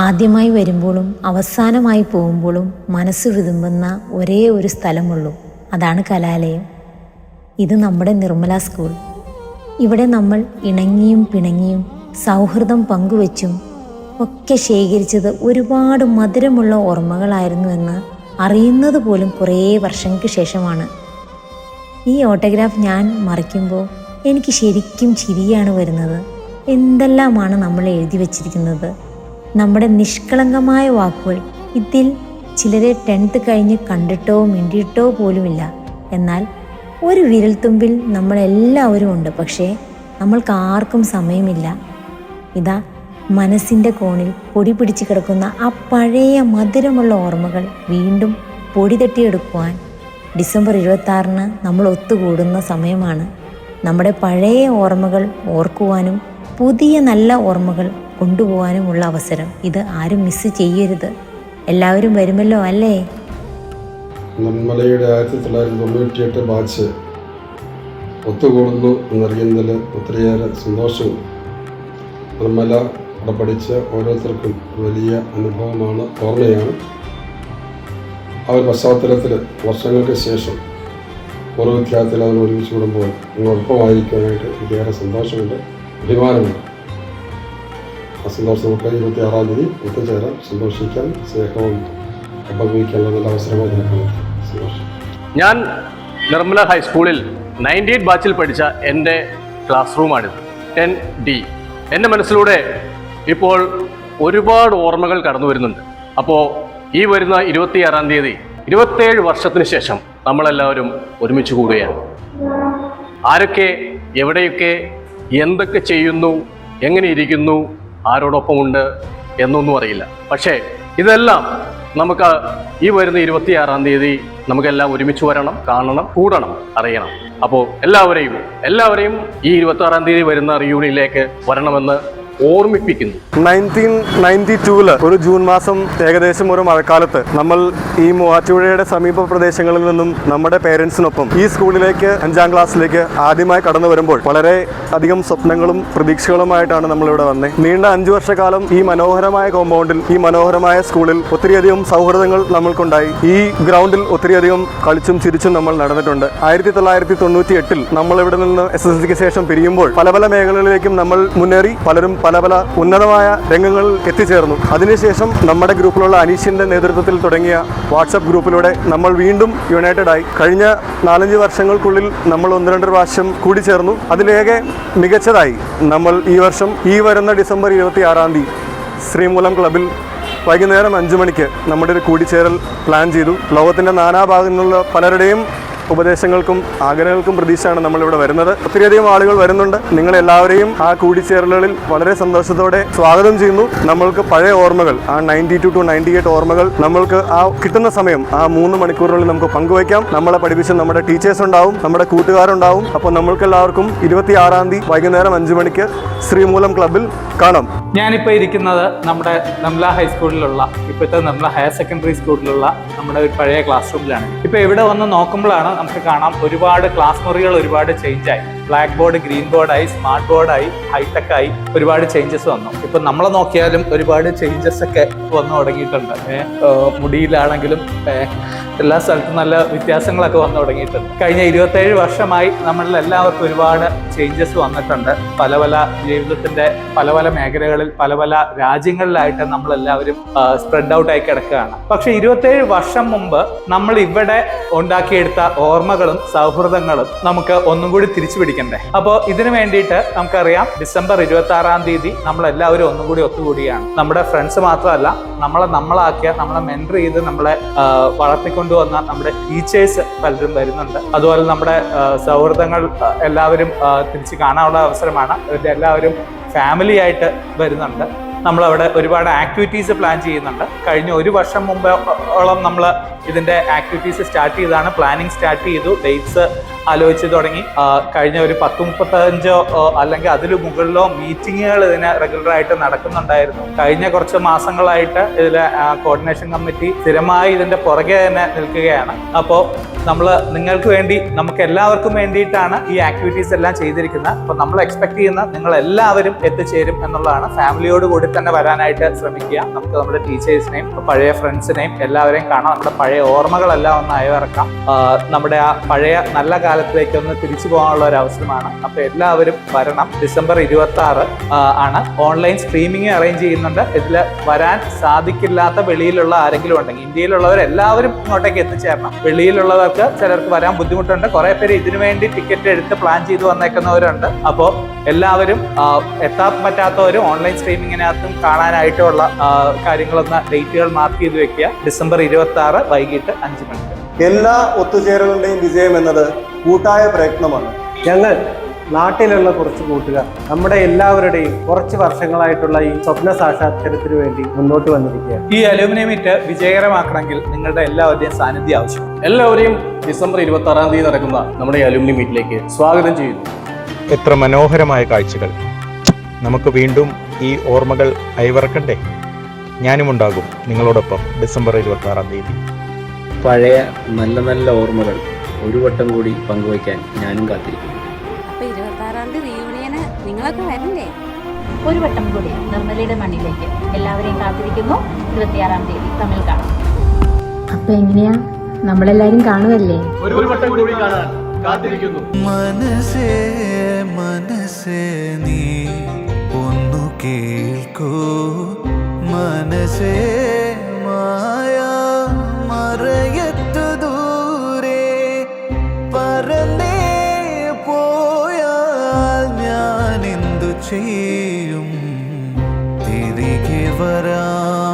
ആദ്യമായി വരുമ്പോഴും അവസാനമായി പോകുമ്പോഴും മനസ്സ് വിതുമ്പുന്ന ഒരേ ഒരു സ്ഥലമുള്ളൂ, അതാണ് കലാലയം. ഇത് നമ്മുടെ നിർമ്മല സ്കൂൾ. ഇവിടെ നമ്മൾ ഇണങ്ങിയും പിണങ്ങിയും സൗഹൃദം പങ്കുവെച്ചും ഒക്കെ ശേഖരിച്ചത് ഒരുപാട് മധുരമുള്ള ഓർമ്മകളായിരുന്നുവെന്ന് അറിയുന്നത് പോലും കുറേ വർഷങ്ങൾക്ക് ശേഷമാണ്. ഈ ഓട്ടോഗ്രാഫ് ഞാൻ മറിക്കുമ്പോൾ എനിക്ക് ശരിക്കും ചിരിയാണ് വരുന്നത്. എന്തെല്ലാമാണ് നമ്മൾ എഴുതി വച്ചിരിക്കുന്നത്. നമ്മുടെ നിഷ്കളങ്കമായ വാക്കുകൾ. ഇതിൽ ചിലരെ 10th കഴിഞ്ഞ് കണ്ടിട്ടോ മിണ്ടിയിട്ടോ പോലുമില്ല. എന്നാൽ ഒരു വിരൽത്തുമ്പിൽ നമ്മളെല്ലാവരും ഉണ്ട്. പക്ഷേ നമ്മൾക്ക് ആർക്കും സമയമില്ല. ഇതാ മനസ്സിൻ്റെ കോണിൽ പൊടി പിടിച്ച് കിടക്കുന്ന ആ പഴയ മധുരമുള്ള ഓർമ്മകൾ വീണ്ടും പൊടി തട്ടിയെടുക്കുവാൻ ഡിസംബർ 26 നമ്മൾ ഒത്തുകൂടുന്ന സമയമാണ്. നമ്മുടെ പഴയ ഓർമ്മകൾ ഓർക്കുവാനും പുതിയ നല്ല ഓർമ്മകൾ കൊണ്ടുപോകാനുമുള്ള അവസരം. ഇത് ആരും മിസ് ചെയ്യരുത്. എല്ലാവരും വരുമല്ലോ അല്ലേ? നിർമ്മലയുടെ 1998 ബാച്ച് ഒത്തുകൂടുന്നു എന്നറിയുന്നതിൽ ഒത്തിരിയേറെ സന്തോഷവും. നിർമ്മല അവിടെ പഠിച്ച ഓരോരുത്തർക്കും വലിയ അനുഭവമാണ്, ഓർമ്മയാണ്. ആ ഒരു പശ്ചാത്തലത്തിൽ വർഷങ്ങൾക്ക് ശേഷം പൂർവ്വ വിദ്യാർത്ഥികൾ അതിന് ഒരുമിച്ച് കൂടുമ്പോൾ നിങ്ങളൊപ്പമായിരിക്കാനായിട്ട് എനിക്കേറെ സന്തോഷമുണ്ട്, അഭിമാനമുണ്ട്. ആ സന്തോഷം നമുക്ക് 26-ാം തീയതി ഒത്തുചേരാൻ, സന്തോഷിക്കാൻ, സ്നേഹവും പങ്കുവയ്ക്കാനുള്ള നല്ല അവസരമായി നിൽക്കുന്നത്. സന്തോഷം. ഞാൻ നിർമ്മല ഹൈസ്കൂളിൽ 98 ബാച്ചിൽ പഠിച്ച എൻ്റെ ക്ലാസ് റൂമാണിത്, 10D. എൻ്റെ മനസ്സിലൂടെ ഇപ്പോൾ ഒരുപാട് ഓർമ്മകൾ കടന്നു വരുന്നുണ്ട്. അപ്പോൾ ഈ വരുന്ന 26-ാം തീയതി 27 വർഷത്തിന് ശേഷം നമ്മളെല്ലാവരും ഒരുമിച്ച് കൂടുകയാണ്. ആരൊക്കെ എവിടെയൊക്കെ എന്തൊക്കെ ചെയ്യുന്നു, എങ്ങനെ ഇരിക്കുന്നു, ആരോടൊപ്പമുണ്ട് എന്നൊന്നും അറിയില്ല. പക്ഷേ ഇതെല്ലാം നമുക്ക് ഈ വരുന്ന 26-ാം തീയതി നമുക്കെല്ലാം ഒരുമിച്ച് വരണം, കാണണം, കൂടണം, അറിയണം. അപ്പോൾ എല്ലാവരെയും ഈ 26-ാം തീയതി വരുന്ന റിയൂണിയനിലേക്ക് വരണമെന്ന് ഓർമ്മിപ്പിക്കുന്നു. 1992 ഒരു ജൂൺ മാസം ഏകദേശം ഒരു മഴക്കാലത്ത് നമ്മൾ ഈ മൂവാറ്റുപുഴയുടെ സമീപ പ്രദേശങ്ങളിൽ നിന്നും നമ്മുടെ പേരൻസിനൊപ്പം ഈ സ്കൂളിലേക്ക് 5ാം ക്ലാസ്സിലേക്ക് ആദ്യമായി കടന്നു വരുമ്പോൾ വളരെ അധികം സ്വപ്നങ്ങളും പ്രതീക്ഷകളുമായിട്ടാണ് നമ്മളിവിടെ വന്നത്. നീണ്ട 5 വർഷക്കാലം ഈ മനോഹരമായ കോമ്പൗണ്ടിൽ, ഈ മനോഹരമായ സ്കൂളിൽ ഒത്തിരിയധികം സൗഹൃദങ്ങൾ നമ്മൾക്കുണ്ടായി. ഈ ഗ്രൗണ്ടിൽ ഒത്തിരിയധികം കളിച്ചും ചിരിച്ചും നമ്മൾ നടന്നിട്ടുണ്ട്. 1998 നമ്മൾ ഇവിടെ നിന്ന് SSLCക്ക് ശേഷം പിരിയുമ്പോൾ പല പല മേഖലകളിലേക്കും നമ്മൾ മുന്നേറി, പലരും പല പല ഉന്നതമായ രംഗങ്ങളിൽ എത്തിച്ചേർന്നു. അതിനുശേഷം നമ്മുടെ ഗ്രൂപ്പിലുള്ള അനീഷിന്റെ നേതൃത്വത്തിൽ തുടങ്ങിയ വാട്സപ്പ് ഗ്രൂപ്പിലൂടെ നമ്മൾ വീണ്ടും യുണൈറ്റഡ് ആയി. കഴിഞ്ഞ 4-5 വർഷങ്ങൾക്കുള്ളിൽ നമ്മൾ 1-2 പ്രാവശ്യം കൂടിച്ചേർന്നു. അതിലേറെ മികച്ചതായി നമ്മൾ ഈ വർഷം ഈ വരുന്ന ഡിസംബർ 26-ാം തീയതി ശ്രീമൂലം ക്ലബിൽ വൈകുന്നേരം 5 മണിക്ക് നമ്മുടെ ഒരു കൂടിച്ചേരൽ പ്ലാൻ ചെയ്തു. ലോകത്തിൻ്റെ നാനാഭാഗങ്ങളിലുള്ള പലരുടെയും ഉപദേശങ്ങൾക്കും ആഗ്രഹങ്ങൾക്കും പ്രതീക്ഷയാണ് നമ്മളിവിടെ വരുന്നത്. ഒത്തിരിയധികം ആളുകൾ വരുന്നുണ്ട്. നിങ്ങളെല്ലാവരെയും ആ കൂടിച്ചേരലുകളിൽ വളരെ സന്തോഷത്തോടെ സ്വാഗതം ചെയ്യുന്നു. നമ്മൾക്ക് പഴയ ഓർമ്മകൾ, ആ 92 to 98 ഓർമ്മകൾ നമ്മൾക്ക് ആ കിട്ടുന്ന സമയം, ആ 3 മണിക്കൂറുകളിൽ നമുക്ക് പങ്കുവയ്ക്കാം. നമ്മളെ പഠിപ്പിച്ച നമ്മുടെ ടീച്ചേഴ്സ് ഉണ്ടാവും, നമ്മുടെ കൂട്ടുകാരുണ്ടാവും. അപ്പോൾ നമ്മൾക്ക് എല്ലാവർക്കും 26-ാം തീയതി വൈകുന്നേരം 5 മണിക്ക് ശ്രീമൂലം ക്ലബിൽ കാണാം. ഞാനിപ്പോൾ ഇരിക്കുന്നത് നമ്മുടെ നിർമ്മല ഹൈസ്കൂളിലുള്ള, ഇപ്പോഴത്തെ നിർമ്മല ഹയർ സെക്കൻഡറി സ്കൂളിലുള്ള നമ്മുടെ ഒരു പഴയ ക്ലാസ് റൂമിലാണ്. ഇപ്പോൾ ഇവിടെ വന്ന് നോക്കുമ്പോഴാണ് നമുക്ക് കാണാം ഒരുപാട് ക്ലാസ് മുറികൾ ഒരുപാട് ചേഞ്ചായി. ബ്ലാക്ക് ബോർഡ് ഗ്രീൻ ബോർഡായി, സ്മാർട്ട് ബോർഡായി, ഹൈടെക് ആയി, ഒരുപാട് ചേഞ്ചസ് വന്നു. ഇപ്പൊ നമ്മളെ നോക്കിയാലും ഒരുപാട് ചേഞ്ചസ് ഒക്കെ വന്നു തുടങ്ങിയിട്ടുണ്ട്. മുടിയിലാണെങ്കിലും എല്ലാ സ്ഥലത്തും നല്ല വ്യത്യാസങ്ങളൊക്കെ വന്നു തുടങ്ങിയിട്ടുണ്ട്. കഴിഞ്ഞ 27 വർഷമായി നമ്മളിൽ എല്ലാവർക്കും ഒരുപാട് ചേഞ്ചസ് വന്നിട്ടുണ്ട്. പല പല ജീവിതത്തിന്റെ പല പല മേഖലകളിൽ പല പല രാജ്യങ്ങളിലായിട്ട് നമ്മളെല്ലാവരും സ്പ്രെഡ് ഔട്ട് ആയി കിടക്കുകയാണ്. പക്ഷെ 27 വർഷം മുമ്പ് നമ്മൾ ഇവിടെ ഉണ്ടാക്കിയെടുത്ത ഓർമ്മകളും സൗഹൃദങ്ങളും നമുക്ക് ഒന്നും കൂടി തിരിച്ചു പിടിക്കണ്ടേ? അപ്പോൾ ഇതിനു വേണ്ടിയിട്ട് നമുക്കറിയാം ഡിസംബർ 26-ാം തീയതി നമ്മളെല്ലാവരും ഒന്നും കൂടി ഒത്തുകൂടിയാണ്. നമ്മുടെ ഫ്രണ്ട്സ് മാത്രമല്ല, നമ്മളാക്കിയ, നമ്മളെ മെന്റർ ചെയ്ത് നമ്മളെ വളർത്തിക്കൊണ്ടുവന്ന നമ്മുടെ ടീച്ചേഴ്സ് പലരും വരുന്നുണ്ട്. അതുപോലെ നമ്മുടെ സൗഹൃദങ്ങൾ എല്ലാവരും തിരിച്ച് കാണാനുള്ള അവസരമാണ്. ഇവരുടെ എല്ലാവരും ഫാമിലി ആയിട്ട് വരുന്നുണ്ട്. നമ്മളവിടെ ഒരുപാട് ആക്ടിവിറ്റീസ് പ്ലാൻ ചെയ്യുന്നുണ്ട്. കഴിഞ്ഞ 1 വർഷം മുമ്പോളം നമ്മൾ ഇതിൻ്റെ ആക്ടിവിറ്റീസ് സ്റ്റാർട്ട് ചെയ്താണ്, പ്ലാനിങ് സ്റ്റാർട്ട് ചെയ്തു, ഡേറ്റ്സ് ആലോചിച്ച് തുടങ്ങി. കഴിഞ്ഞ ഒരു 10-35 അല്ലെങ്കിൽ അതിന് മുകളിലോ മീറ്റിങ്ങുകൾ ഇതിന് റെഗുലറായിട്ട് നടക്കുന്നുണ്ടായിരുന്നു. കഴിഞ്ഞ കുറച്ച് മാസങ്ങളായിട്ട് ഇതിലെ കോർഡിനേഷൻ കമ്മിറ്റി സ്ഥിരമായി ഇതിന്റെ പുറകെ തന്നെ നിൽക്കുകയാണ്. അപ്പോൾ നമ്മൾ നിങ്ങൾക്ക് വേണ്ടി, നമുക്ക് എല്ലാവർക്കും വേണ്ടിയിട്ടാണ് ഈ ആക്ടിവിറ്റീസ് എല്ലാം ചെയ്തിരിക്കുന്നത്. അപ്പോൾ നമ്മൾ എക്സ്പെക്ട് ചെയ്യുന്ന നിങ്ങൾ എല്ലാവരും എത്തിച്ചേരും എന്നുള്ളതാണ്. ഫാമിലിയോട് കൂടി തന്നെ വരാനായിട്ട് ശ്രമിക്കുക. നമുക്ക് നമ്മുടെ ടീച്ചേഴ്സിനെയും പഴയ ഫ്രണ്ട്സിനെയും എല്ലാവരെയും കാണാം. നമ്മുടെ പഴയ ഓർമ്മകളെല്ലാം ഒന്ന് അയവിറക്കാം. നമ്മുടെ ആ പഴയ നല്ല കാലത്തിലേക്ക് ഒന്ന് തിരിച്ചു പോകാനുള്ള ഒരു അവസരമാണ്. അപ്പോൾ എല്ലാവരും വരണം. ഡിസംബർ 26 ആണ്. ഓൺലൈൻ സ്ട്രീമിംഗ് അറേഞ്ച് ചെയ്യുന്നുണ്ട്. ഇതിൽ വരാൻ സാധിക്കില്ലാത്ത വെളിയിലുള്ള ആരെങ്കിലും ഉണ്ടെങ്കിൽ, ഇന്ത്യയിലുള്ളവരെല്ലാവരും ഇങ്ങോട്ടേക്ക് എത്തിച്ചേരണം. വെളിയിലുള്ളവർക്ക് ചിലർക്ക് വരാൻ ബുദ്ധിമുട്ടുണ്ട്. കുറെ പേര് ഇതിനു വേണ്ടി ടിക്കറ്റ് എടുത്ത് പ്ലാൻ ചെയ്ത് വന്നേക്കുന്നവരുണ്ട്. അപ്പോൾ എല്ലാവരും എത്താൻ പറ്റാത്തവരും ഓൺലൈൻ സ്ട്രീമിങ്ങിനകത്തും കാണാനായിട്ടുള്ള കാര്യങ്ങളൊന്ന് ഡേറ്റുകൾ മാർക്ക് ചെയ്ത് വെക്കുക. ഡിസംബർ 26 വൈകിട്ട് 5 മണിക്ക്. എല്ലാ ഒത്തുചേരലുകളുടെയും വിജയം എന്നത് കൂട്ടായ പ്രയത്നമാണ്. ഞങ്ങൾ നാട്ടിലുള്ള കുറച്ച് കൂട്ടുകാർ നമ്മുടെ എല്ലാവരുടെയും കുറച്ച് വർഷങ്ങളായിട്ടുള്ള ഈ സ്വപ്ന സാക്ഷാത്കാരത്തിന് വേണ്ടി മുന്നോട്ട് വന്നിരിക്കുകയാണ്. ഈ അലൂമിനിയം മീറ്റ് വിജയകരമാക്കണമെങ്കിൽ നിങ്ങളുടെ എല്ലാവരുടെയും സാന്നിധ്യം ആവശ്യം. എല്ലാവരെയും ഡിസംബർ 26-ാം തീയതി നടക്കുന്ന നമ്മുടെ ഈ അലൂമിനി മീറ്റിലേക്ക് സ്വാഗതം ചെയ്യുന്നു. എത്ര മനോഹരമായ കാഴ്ചകൾ! നമുക്ക് വീണ്ടും ഈ ഓർമ്മകൾ അയവിറക്കണ്ടേ? ഞാനുമുണ്ടാകും നിങ്ങളോടൊപ്പം ഡിസംബർ 26-ാം തീയതി. പഴയ നല്ല നല്ല ഓർമ്മകൾ ഒരു വട്ടം കൂടി പങ്കുവയ്ക്കാൻ ഞാനും കാത്തിരിക്കുന്നു. അപ്പോൾ 26-ാം തീയതി റീയൂണിയന് നിങ്ങളൊക്കെ വരണ്ടേ? ഒരു വട്ടം കൂടി നിർമ്മലയുടെ മണ്ണിലേക്ക് എല്ലാവരെയും കാത്തിരിക്കുന്നു. 26-ാം തീയതി തമ്മിൽ കാണാം. അപ്പൊ എങ്ങനെയാ, നമ്മളെല്ലാരും കാണുമല്ലേ? ഒരു വട്ടം കൂടി കാണാൻ കാത്തിരിക്കുന്നു. മനസ്സേ മനസ്സേ നീ ഒന്നു കേൾക്കൂ, മനസ്സേ മായ മറയത്തു ദൂരെ പറന്നേ പോയാൽ ഞാൻ എന്തു ചെയ്യും? തിരികെ വരാം.